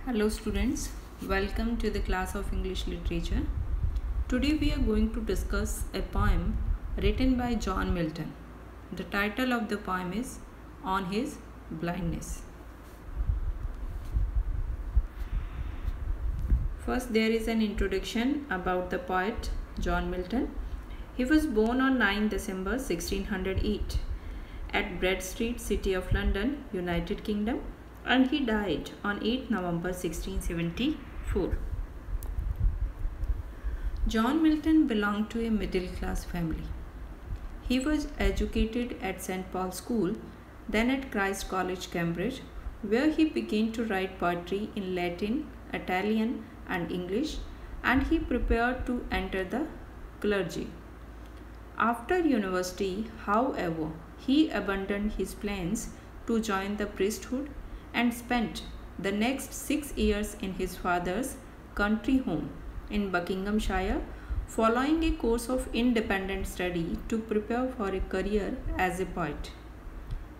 Hello students, welcome to the class of English Literature. Today we are going to discuss a poem written by John Milton. The title of the poem is On His Blindness. First there is an introduction about the poet John Milton. He was born on 9 December 1608 at Bread Street, City of London, United Kingdom, and he died on 8 November 1674. John Milton belonged to a middle-class family. He was educated at St. Paul's School, then at Christ College, Cambridge, where he began to write poetry in Latin, Italian, and English, and he prepared to enter the clergy. After university, however, he abandoned his plans to join the priesthood and spent the next 6 years in his father's country home in Buckinghamshire, following a course of independent study to prepare for a career as a poet.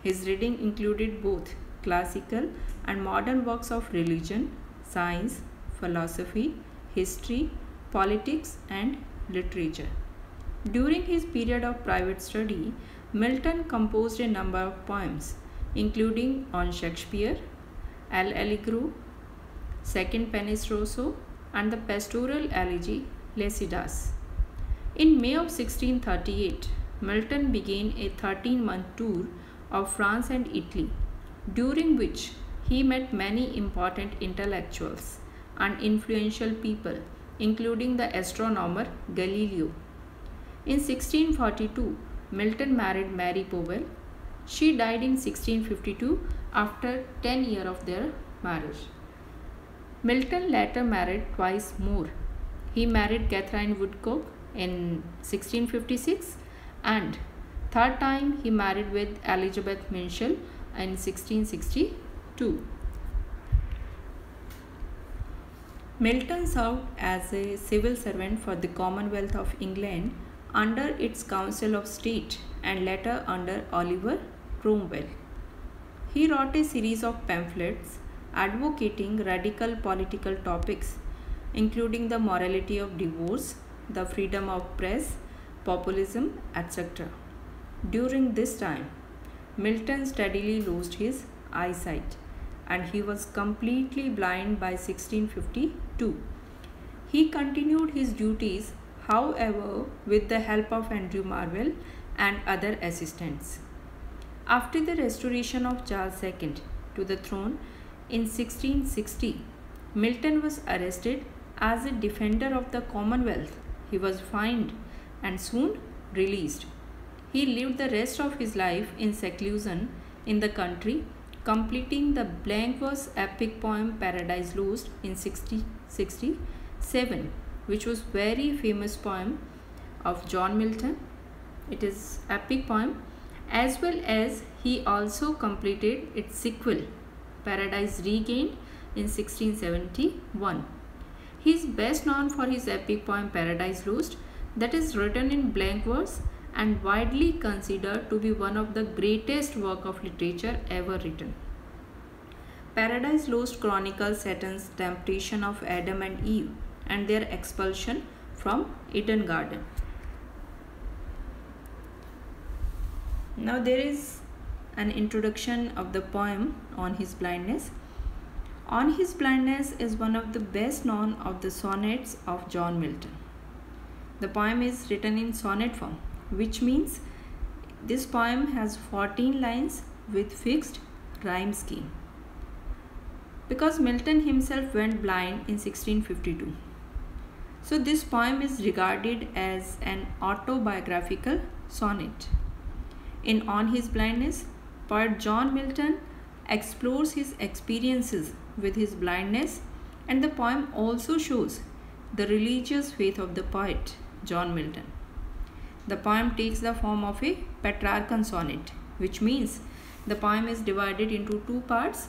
His reading included both classical and modern works of religion, science, philosophy, history, politics, and literature. During his period of private study, Milton composed a number of poems, including On Shakespeare, El Allegro, Second Penseroso, and the pastoral elegy Lycidas. In May of 1638, Milton began a 13-month tour of France and Italy, during which he met many important intellectuals and influential people, including the astronomer Galileo. In 1642, Milton married Mary Powell. She died in 1652 after 10 years of their marriage. Milton later married twice more. He married Catherine Woodcock in 1656 and third time he married with Elizabeth Minshall in 1662. Milton served as a civil servant for the Commonwealth of England under its Council of State and later under Oliver Cromwell. He wrote a series of pamphlets advocating radical political topics, including the morality of divorce, the freedom of press, populism, etc. During this time, Milton steadily lost his eyesight and he was completely blind by 1652. He continued his duties, however, with the help of Andrew Marvell and other assistants. After the restoration of Charles II to the throne in 1660, Milton was arrested as a defender of the Commonwealth. He was fined and soon released. He lived the rest of his life in seclusion in the country, completing the blank verse epic poem Paradise Lost in 1667, which was very famous poem of John Milton. It is epic poem, as well as he also completed its sequel, Paradise Regained, in 1671. He is best known for his epic poem Paradise Lost, that is written in blank verse and widely considered to be one of the greatest work of literature ever written. Paradise Lost chronicles Satan's temptation of Adam and Eve and their expulsion from Eden Garden. Now there is an introduction of the poem On His Blindness. On His Blindness is one of the best known of the sonnets of John Milton. The poem is written in sonnet form, which means this poem has 14 lines with fixed rhyme scheme. Because Milton himself went blind in 1652. So this poem is regarded as an autobiographical sonnet. In On His Blindness, poet John Milton explores his experiences with his blindness, and the poem also shows the religious faith of the poet John Milton. The poem takes the form of a Petrarchan sonnet, which means the poem is divided into two parts,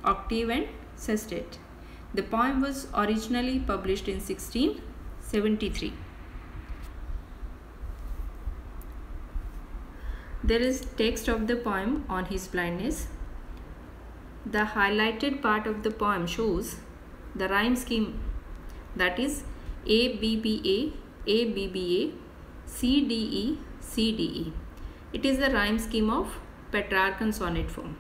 octave and sestet. The poem was originally published in 1673. There is text of the poem On His Blindness. The highlighted part of the poem shows the rhyme scheme, that is ABBA, ABBA, CDE, CDE. It is the rhyme scheme of Petrarchan sonnet form.